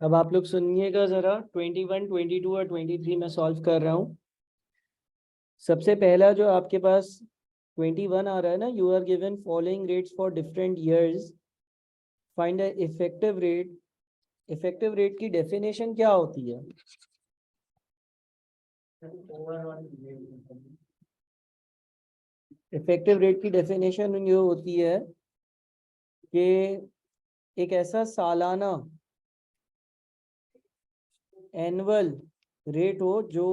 अब आप लोग सुनिएगा जरा, 21, 22 और 23 में सॉल्व कर रहा हूँ। सबसे पहला जो आपके पास 21 आ रहा है ना, you are given following rates for different years, find the effective rate. Effective rate की डेफिनेशन क्या होती है? इफेक्टिव रेट की डेफिनेशन ये होती है कि एक ऐसा सालाना एनुअल रेट हो जो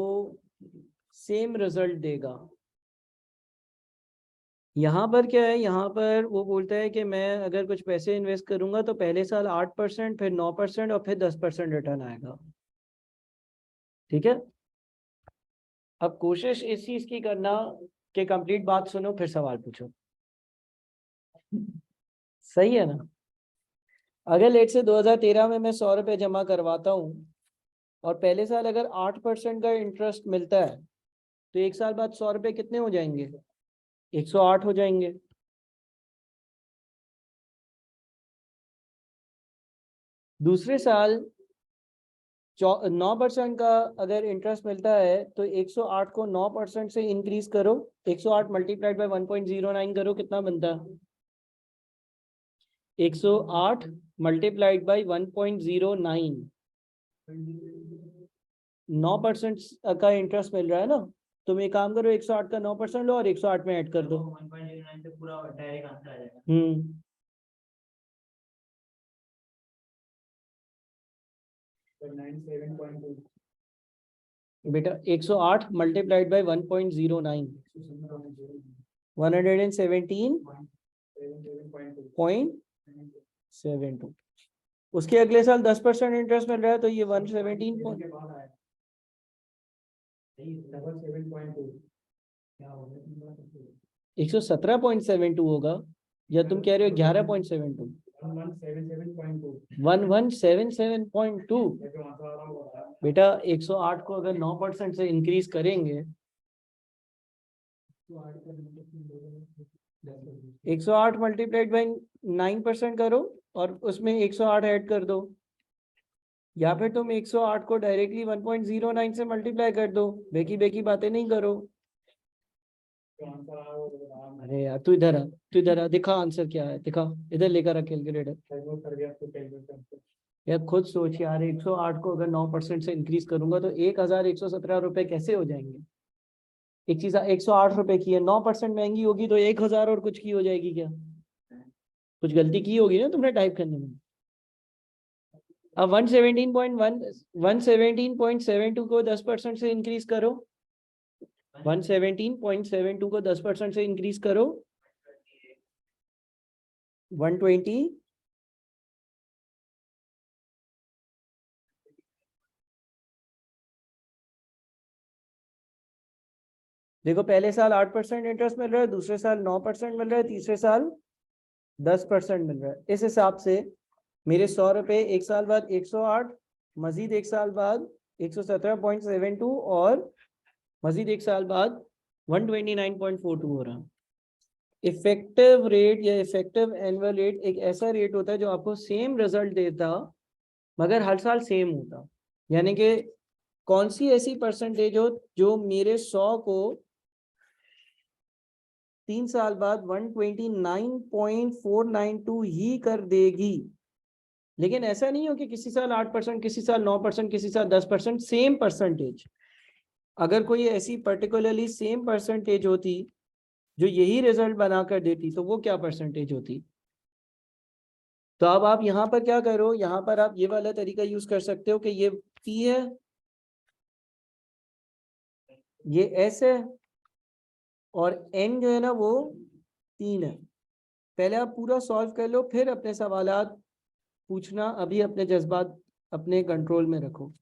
सेम रिजल्ट देगा। यहाँ पर क्या है, यहाँ पर वो बोलता है कि मैं अगर कुछ पैसे इन्वेस्ट करूंगा तो पहले साल 8%, फिर 9% और फिर 10% रिटर्न आएगा। ठीक है, अब कोशिश इस चीज की करना कि कंप्लीट बात सुनो फिर सवाल पूछो। सही है ना? अगर लेट से 2013 में मैं 100 रुपये जमा करवाता हूँ और पहले साल अगर 8% का इंटरेस्ट मिलता है तो एक साल बाद 100 रुपये कितने हो जाएंगे? 108 हो जाएंगे। दूसरे साल 9% का अगर इंटरेस्ट मिलता है तो 108 को 9% से इंक्रीज करो, 108 मल्टीप्लाइड बाय 1.09 करो, कितना बनता है? 108 मल्टीप्लाइड बाई 1.09, 9% का इंटरेस्ट मिल रहा है ना। तुम एक काम करो, 108 का 9% लो और 108 में ऐड कर दो। 1.09 से पूरा डायरेक्ट आंसर आ जाएगा। बेटा 108 मल्टीप्लाइड बाई 1.09, 117.72। उसके अगले साल 10% इंटरेस्ट मिल रहा है तो ये 117.72 होगा, या तुम कह रहे हो 11.72? 1177.2। बेटा 108 को अगर 9% से इंक्रीज करेंगे, 108 मल्टीप्लाइड बाई 9% करो और उसमें 108 ऐड कर दो, या फिर तुम 108 को डायरेक्टली 1.09 से मल्टीप्लाई कर दो। बेकी बेकी बातें नहीं करो। अरे यार तू इधर आ, तू इधर आ, दिखा आंसर क्या है, दिखा इधर लेकर आ कैलकुलेटर। यार खुद सोच यार, 108 को अगर 9% से इंक्रीज करूंगा तो 1117 रुपए कैसे हो जाएंगे? एक चीज 108 रुपए की है, 9% महंगी होगी तो 1000 और कुछ की हो जाएगी क्या? कुछ गलती की होगी ना तुमने टाइप करने में। अब 117.72 को 10% से इंक्रीज करो, 117.72 को 10% से इंक्रीज करो, 120। देखो पहले साल 8% इंटरेस्ट मिल रहा है, दूसरे साल 9% मिल रहा है, तीसरे साल 10% मिल रहा है। इस हिसाब से मेरे 100 रुपये एक साल बाद 108, मजीद एक साल बाद 117.72 और मजीद एक साल बाद 129.42 हो रहा है। इफेक्टिव रेट या इफेक्टिव एनुअल रेट एक ऐसा रेट होता है जो आपको सेम रिजल्ट देता मगर हर साल सेम होता। यानी कि कौन सी ऐसी परसेंटेज हो जो मेरे 100 को 3 साल बाद 129.492 ही कर देगी। लेकिन ऐसा नहीं हो कि किसी साल 8%, किसी साल 9%, किसी साल 10%, सेम परसेंटेज। अगर कोई ऐसी पर्टिकुलरली सेम परसेंटेज होती जो यही रिजल्ट बनाकर देती तो वो क्या परसेंटेज होती? तो अब आप यहाँ पर क्या करो, यहाँ पर आप ये वाला तरीका यूज कर सकते हो कि ये P है, ये S है और N जो है ना वो 3 है। पहले आप पूरा सॉल्व कर लो, फिर अपने सवालात पूछना। अभी अपने जज्बात अपने कंट्रोल में रखो।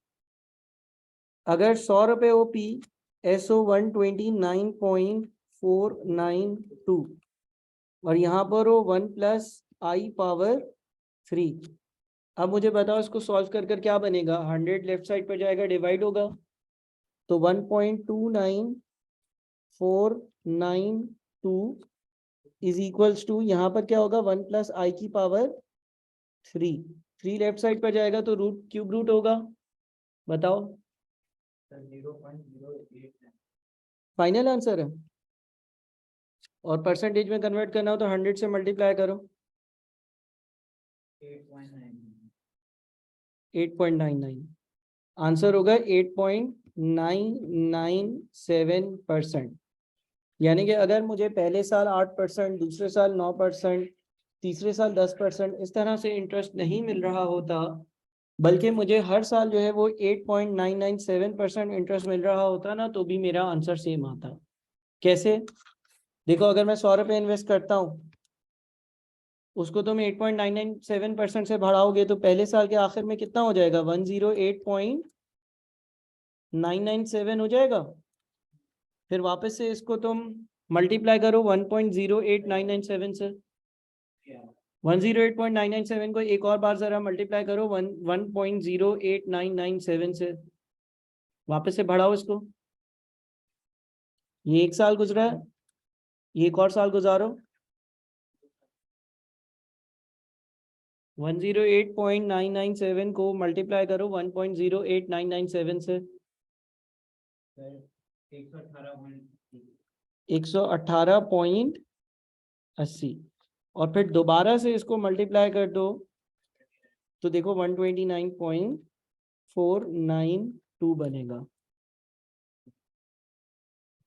अगर 100 रुपये हो P, SO 129.492 और यहाँ पर हो 1 + I⁻3। अब मुझे बताओ इसको सॉल्व कर कर क्या बनेगा? 100 लेफ्ट साइड पर जाएगा, डिवाइड होगा तो 1.29492 इज इक्वल्स टू, यहाँ पर क्या होगा 1 + I⁻3। 3 लेफ्ट साइड पर जाएगा तो रूट क्यूब रूट होगा, बताओ 0.089। फाइनल आंसर है। और परसेंटेज में कन्वर्ट करना हो तो 100 से मल्टीप्लाई करो 8.99, आंसर होगा 8.997%। यानी कि अगर मुझे पहले साल 8%, दूसरे साल 9%, तीसरे साल 10% इस तरह से इंटरेस्ट नहीं मिल रहा होता, बल्कि मुझे हर साल जो है वो 8.997% इंटरेस्ट मिल रहा होता ना, तो भी मेरा आंसर सेम आता। कैसे? देखो, अगर मैं 100 रुपये इन्वेस्ट करता हूँ, उसको तुम 8.997% से बढ़ाओगे तो पहले साल के आखिर में कितना हो जाएगा? 108.997 हो जाएगा। फिर वापस से इसको तुम मल्टीप्लाई करो 1.08997 से। 108.997 को एक और बार जरा मल्टीप्लाई करो 1.08997 से, वापस से बढ़ाओ इसको। ये एक साल गुजरा है, ये एक और साल गुजारो। 108.997 को मल्टीप्लाई करो 1.08997 से। 118.80 और फिर दोबारा से इसको मल्टीप्लाई कर दो तो देखो 129.492 बनेगा।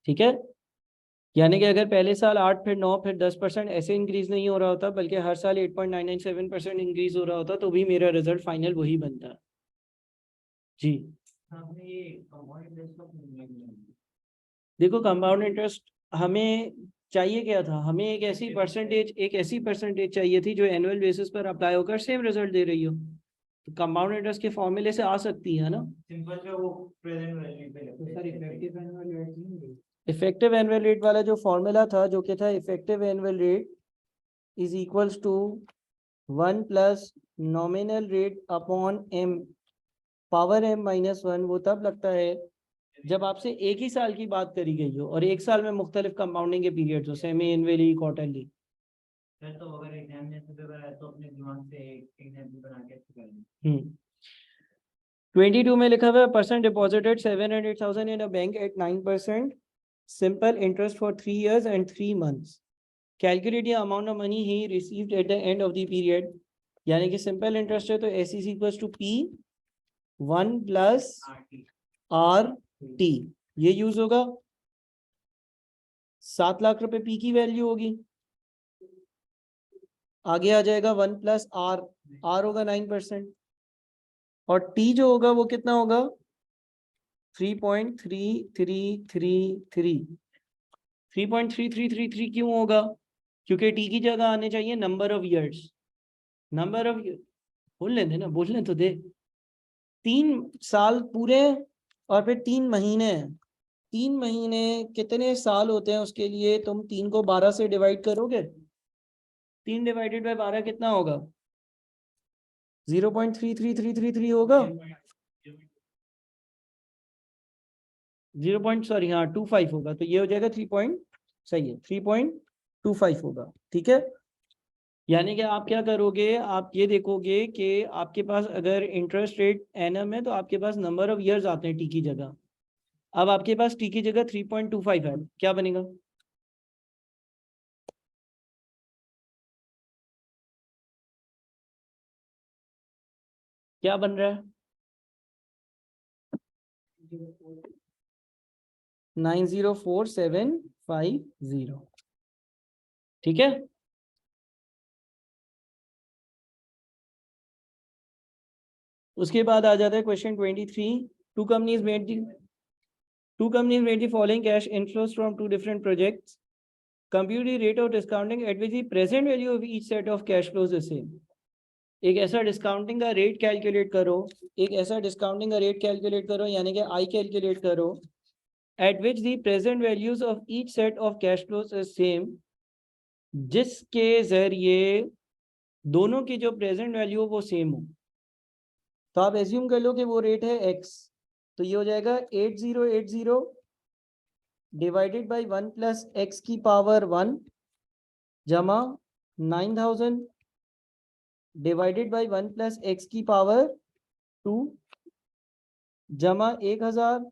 ठीक है, यानी कि अगर पहले साल 8 फिर 9 फिर 10% ऐसे इंक्रीज नहीं हो रहा होता, बल्कि हर साल 8.997% इंक्रीज हो रहा होता, तो भी मेरा रिजल्ट फाइनल वही बनता। जी देखो, कंपाउंड इंटरेस्ट हमें चाहिए क्या था? हमें एक ऐसी परसेंटेज चाहिए थी जो एनुअल बेसिस पर अप्लाई होकर सेम रिजल्ट दे रही हो। तो कंपाउंड इंटरेस्ट के फॉर्मूले से आ सकती है ना। सिंपल पे वो प्रेजेंट वैल्यू पे लगता है। इफेक्टिव एनुअल रेट वाला जो फॉर्मूला था, जो कि था effective annual rate is equals to 1 plus nominal rate upon m power m minus 1, वो तब लगता है जब आपसे एक ही साल की बात करी गई हो और एक साल में मुख्तलिफ कंपाउंडिंग के पीरियड्स हो, सेमी एनुअली, क्वार्टरली। तो अगर एग्जाम जैसे पेपर है तो अपने दिमाग से एक एग्जांपल बना के कर लें। 22 में लिखा हुआ है person deposited 700,000 in a bank at 9% simple interest for 3 years and 3 months। Calculate the amount of money he received at the end of the period. यानी कि सिंपल इंटरेस्ट है तो S is equal to P 1 plus R T, ये use होगा। 7 लाख रुपए P की value होगी, आगे आ जाएगा 1 प्लस आर, आर होगा 9% और टी जो होगा वो कितना होगा? 3.3333। 3.3333 क्यों होगा? क्योंकि टी की जगह आने चाहिए number of years. Number of, बोल लेते ना, बोलने तो दे। 3 साल पूरे और फिर 3 महीने। 3 महीने कितने साल होते हैं उसके लिए तुम 3 को 12 से डिवाइड करोगे। 3 डिवाइडेड बाय 12 कितना होगा? 0.33333 होगा। 25 होगा, तो ये हो जाएगा 3 सही है, 3.25 होगा। ठीक है, यानी कि आप क्या करोगे, आप ये देखोगे कि आपके पास अगर इंटरेस्ट रेट एनएम है तो आपके पास नंबर ऑफ ईयर्स आते हैं टी की जगह। अब आपके पास टी की जगह 3.25 है, क्या बनेगा? क्या बन रहा है? 904750। ठीक है, उसके बाद आ जाता है question 23। Two companies made the following cash inflows from 2 different projects। Compute the rate of discounting at which the present value of each set of cash flows is same। एक ऐसा डिस्काउंटिंग का रेट कैलकुलेट करो, यानी कि I calculate करो at which the present values of each set of cash flows is same, जिसके जरिए दोनों की जो प्रेजेंट वैल्यू हो वो सेम हो। तो आप एज्यूम कर लो कि वो रेट है x, तो ये हो जाएगा 8080 डिवाइडेड बाई 1 प्लस एक्स की पावर 1 जमा 9000 डिवाइडेड बाई 1 प्लस एक्स की पावर 2 जमा 1000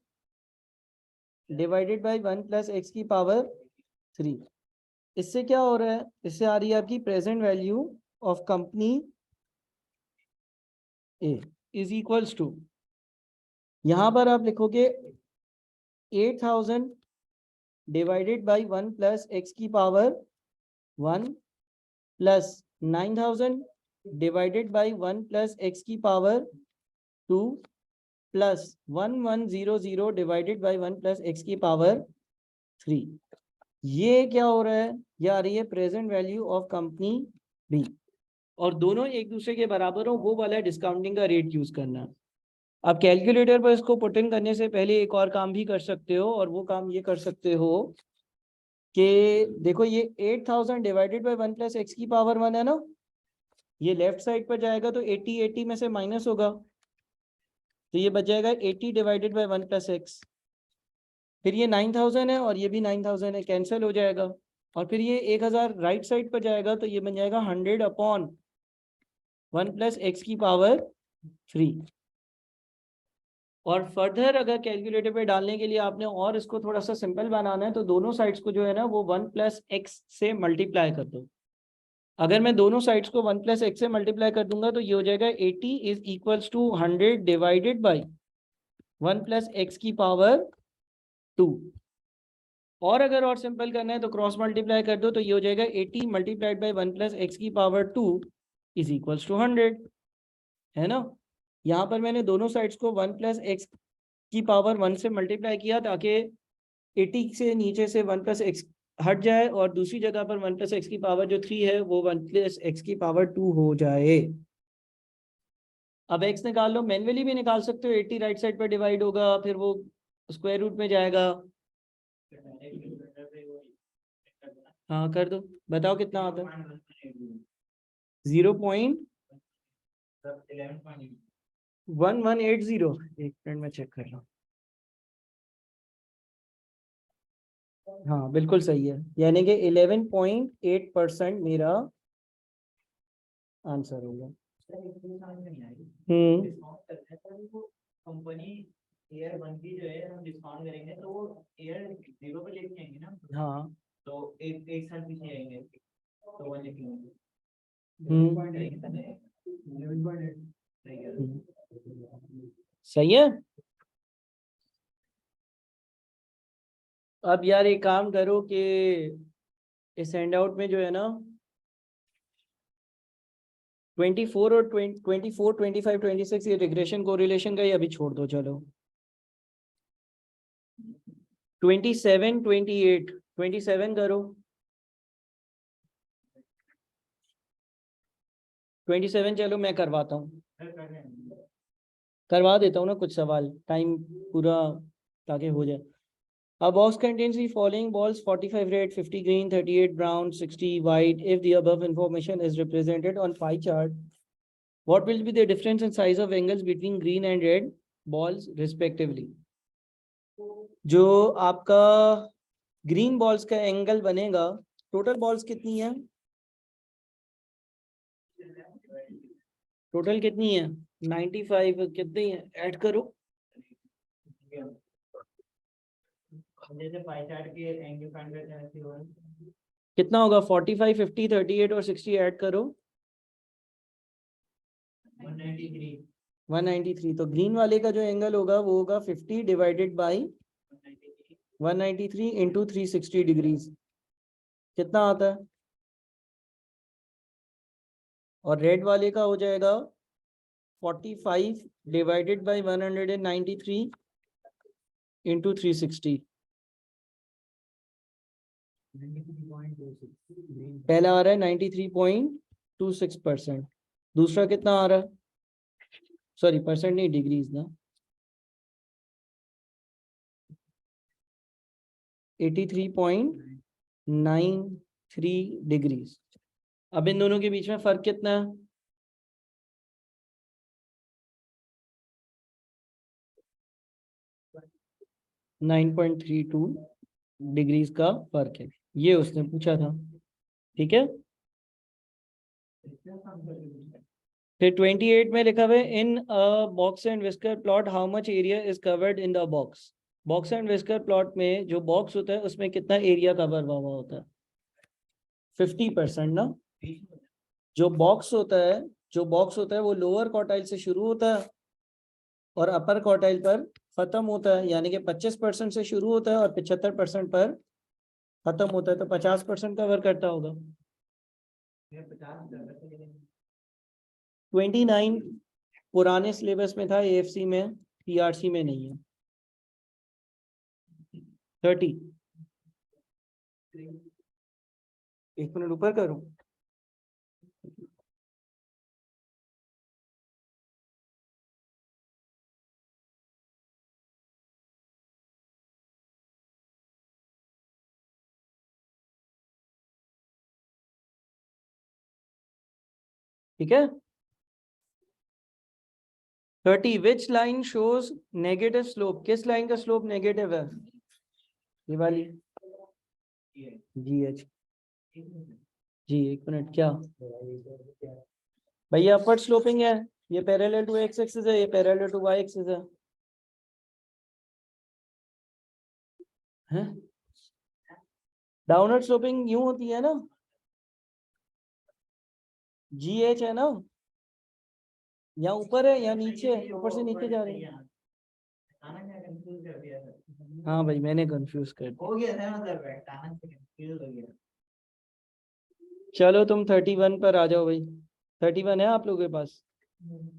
डिवाइडेड बाई 1 प्लस एक्स की पावर 3। इससे क्या हो रहा है, इससे आ रही है आपकी present value of company A is equals to, यहां पर आप लिखोगे 8000 डिवाइडेड बाई 1 प्लस एक्स की power 1 plus 9000 divided by 1 plus x की power 2 plus 1100 divided by 1 plus x की पावर 3। ये क्या हो रहा है, ये आ रही है present value of company B, और दोनों एक दूसरे के बराबर हो वो वाला डिस्काउंटिंग का रेट यूज करना। आप कैलकुलेटर पर इसको पुट इन करने से पहले एक और काम भी कर सकते हो, और वो काम ये कर सकते हो कि देखो ये 8000 डिवाइडेड बाई 1 प्लस एक्स की पावर 1 है ना, ये लेफ्ट साइड पर जाएगा तो 80 में से माइनस होगा, तो ये बच जाएगा 80 डिवाइडेड बाई 1 प्लस एक्स। फिर ये 9000 है और ये भी 9000 है, कैंसिल हो जाएगा, और फिर ये 1000 राइट साइड पर जाएगा तो ये बन जाएगा 100 अपॉन 1 प्लस एक्स की पावर 3। और फर्दर अगर कैलकुलेटर पे डालने के लिए आपने और इसको थोड़ा सा सिंपल बनाना है तो दोनों साइड्स को जो है ना वो 1 प्लस एक्स से मल्टीप्लाई कर दो। अगर मैं दोनों साइड्स को 1 प्लस एक्स से मल्टीप्लाई कर दूंगा तो ये हो जाएगा 80 is equals to 100 divided by 1 plus x की पावर 2। और अगर और सिंपल करना है तो क्रॉस मल्टीप्लाई कर दो, तो ये हो जाएगा 80 मल्टीप्लाइड बाई 1 प्लस एक्स की पावर 2 इज इक्वल्स टू 100, है ना। यहाँ पर मैंने दोनों साइड्स को 1 प्लस एक्स की पावर 1 से मल्टीप्लाई किया ताकि 80 से नीचे से 1 प्लस एक्स हट जाए, और दूसरी जगह पर 1 प्लस एक्स की पावर जो 3 है वो 1 प्लस एक्स की पावर 2 हो जाए। अब एक्स निकाल लो, मैन्युअली भी निकाल सकते हो, 80 राइट साइड पर डिवाइड होगा, फिर वो स्क्वायर रूट में जाएगा। हाँ कर दो, बताओ कितना आता है। 0.1180, एक मिनट में चेक कर रहा हूँ। हाँ बिल्कुल सही है, यानी कि 11.8% मेरा आंसर होगा। कंपनी ईयर 1 की जो है हम डिस्काउंट करेंगे तो वो ईयर 0 पे लेके आएंगे ना। हाँ तो एक साल पीछे आएंगे तो 1 लिखेंगे। सही है। अब यार एक काम करो कि इस हैंड आउट में जो है ना 24 और 24, 25, 26 ये रिग्रेशन कोरिलेशन का ही अभी छोड़ दो, चलो 27, 28, 27 करो, 27 चलो मैं करवाता हूँ, करवा देता हूँ ना कुछ सवाल, टाइम पूरा ताकि हो जाए। A box contains the following balls: 45 red, 50 green, 38 brown, 60 white. If the above information is represented on pie chart, what will be the difference in size of angles between green and red balls respectively? जो आपका green balls का angle बनेगा, total balls कितनी है, total कितनी है 95, कितनी है ऐड करो। जैसे पाई चार्ट के एंगल फाइंड करते हैं ऐसे होगा। कितना होगा 45, 50, 38 और 60 ऐड करो 193। 193। तो ग्रीन वाले का जो एंगल होगा वो होगा 50 डिवाइडेड बाई 193 इंटू 360 डिग्रीज, कितना आता है। और रेड वाले का हो जाएगा 45 डिवाइडेड बाई 193 इंटू 360। पहला आ रहा है 93.26%, दूसरा कितना आ रहा है, सॉरी परसेंट नहीं डिग्रीज ना, 83.93 डिग्रीज। अब इन दोनों के बीच में फर्क कितना है, 9.32 डिग्रीज का फर्क है, ये उसने पूछा था, ठीक है। फिर 28 में लिखा हुआ है in a box and whisker plot how much area is covered in the box. Box and whisker plot में जो बॉक्स होता है उसमें कितना एरिया कवर हुआ होता है? 50% ना। जो बॉक्स होता है वो लोअर क्वार्टाइल से शुरू होता है और अपर क्वार्टाइल पर खत्म होता है, यानी कि 25% से शुरू होता है और 75% पर खत्म होता है, तो 50% कवर करता होगा। 29 पुराने सिलेबस में था, एएफसी में, पीआरसी में नहीं है। 30 एक मिनट ऊपर करूं। ठीक है। 30 which line shows negative slope? किस लाइन का स्लोप नेगेटिव है? ये वाली GH। जी एक मिनट, क्या भैया अपवर्ड स्लोपिंग है, ये पैरेलल टू एक्स एक्सिस है, ये पैरेलल टू वाई एक्सिस है। डाउनवर्ड स्लोपिंग यूं होती है ना, GH है ना, या ऊपर है या नीचे है, ऊपर से नीचे जा रही है। हाँ भाई मैंने कंफ्यूज कर दिया। हो गया था मतलब अचानक से कंफ्यूज हो गया। चलो तुम 31 पर आ जाओ भाई। 31 है आप लोगों के पास? हम्म।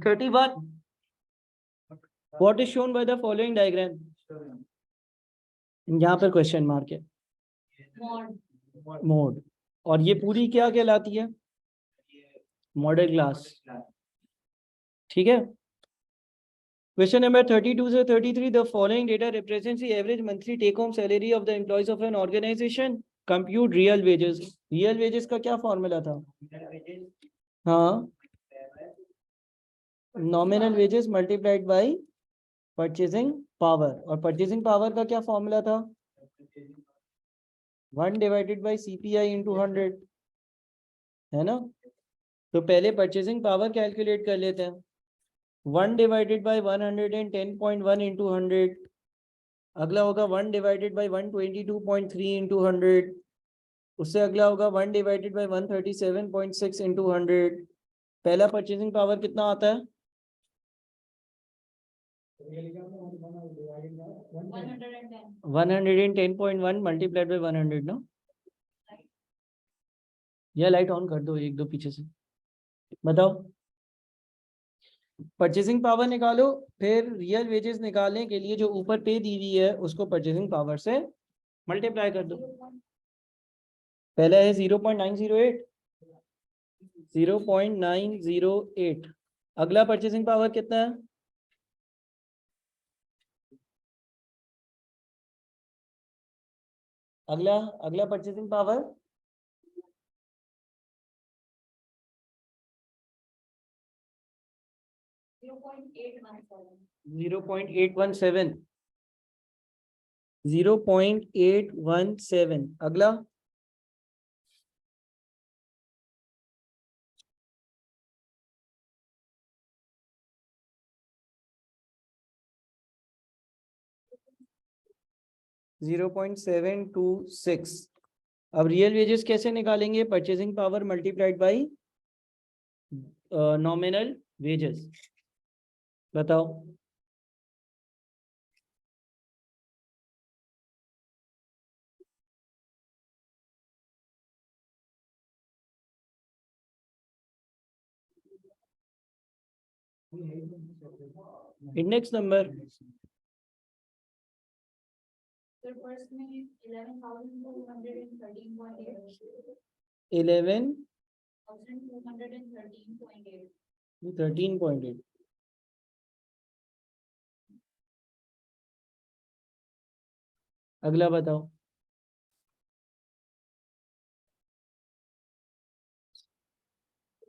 31 what is shown by the following diagram? यहाँ पर क्वेश्चन मार्क है, मोड। और ये पूरी क्या कहलाती है? Modal class. ठीक है। क्वेश्चन नंबर 32 से 33 the following data represents the average monthly take home salary of the employees of an organisation. Compute real wages. Real wages का क्या फॉर्मूला था? हाँ, nominal wages multiplied by purchasing power. और purchasing power का क्या formula था? 1 divided by CPI into 100, है ना। तो पहले परचेजिंग पावर कैलकुलेट कर लेते हैं। 1 डिवाइडेड बाय 110.1 इंटू 100। अगला होगा 1 डिवाइडेड बाय 122.3 इंटू 100। उससे अगला होगा 1 डिवाइडेड बाय 137.6 इंटू 100। पहला परचेजिंग पावर कितना आता है? 110.1 मल्टीप्लाइड बाय 100 ना। यह लाइट ऑन कर दो, एक दो पीछे से बताओ। परचेसिंग पावर निकालो, फिर रियल वेजेस निकालने के लिए जो ऊपर पे दी हुई है उसको परचेसिंग पावर से मल्टीप्लाई कर दो। पहला है 0.908, 0.908। अगला परचेसिंग पावर कितना है? अगला अगला परचेसिंग पावर 0.817। 0.817। अगला 0.726। अब रियल वेजेस कैसे निकालेंगे? Purchasing power multiplied by nominal wages. बताओ। इंडेक्स नंबर first में 11,213.8 11 1,213.8 13.8। अगला बताओ।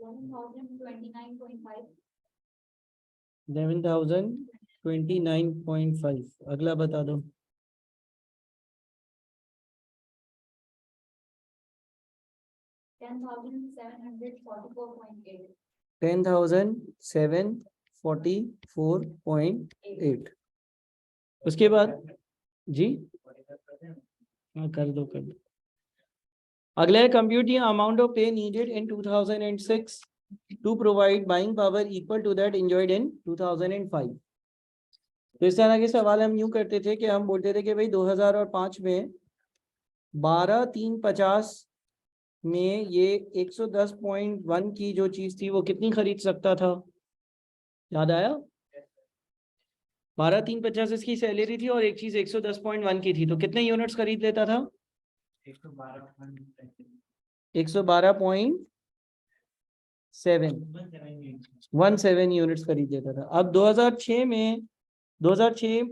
$11,029.5. 11,029.5। अगला बता दो। $10,744.8. 10,744.8। उसके बाद जी हाँ कर दो। अगला है compute the amount of pay needed in 2006 to provide buying power equal to that enjoyed in 2005। तो इस तरह के सवाल हम यूं करते थे कि हम बोलते थे कि भाई 2005 में 12,350 में ये 110.1 की जो चीज थी वो कितनी खरीद सकता था? याद आया? 12,350 इसकी सैलरी थी और एक चीज 110.1 की थी, तो कितने यूनिट्स खरीद लेता था? 112.7 यूनिट्स खरीद लेता था। अब 2006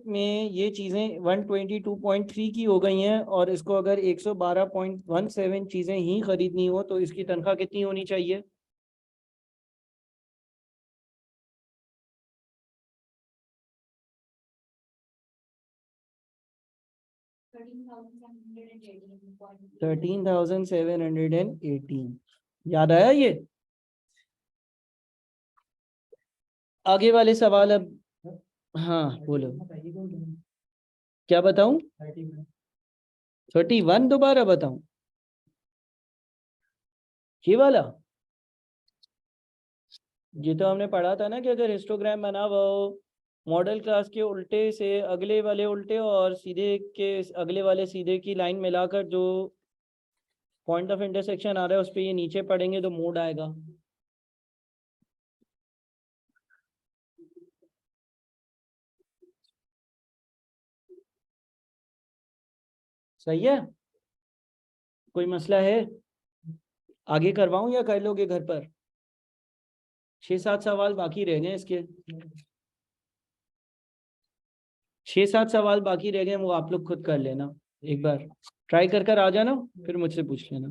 में ये चीजें 122.3 की हो गई हैं और इसको अगर 112.17 चीजें ही खरीदनी हो तो इसकी तनख्वाह कितनी होनी चाहिए? $13,718.8. 13,718। याद आया ये? आगे वाले सवाल अब। हाँ बोलो। क्या बताऊं? 31 दोबारा बताऊं? ये वाला? ये तो हमने पढ़ा था ना कि अगर हिस्टोग्राम बना हुआ हो, मॉडल क्लास के उल्टे से अगले वाले उल्टे और सीधे के अगले वाले सीधे की लाइन मिलाकर जो पॉइंट ऑफ इंटरसेक्शन आ रहा है उस पर ये नीचे पड़ेंगे तो मोड आएगा। सही है? कोई मसला है? आगे करवाऊं या कर लोगे घर पर? 6-7 सवाल बाकी रह गए इसके। 6-7 सवाल बाकी रह गए, वो आप लोग खुद कर लेना। एक बार ट्राई कर आ जाना, फिर मुझसे पूछ लेना।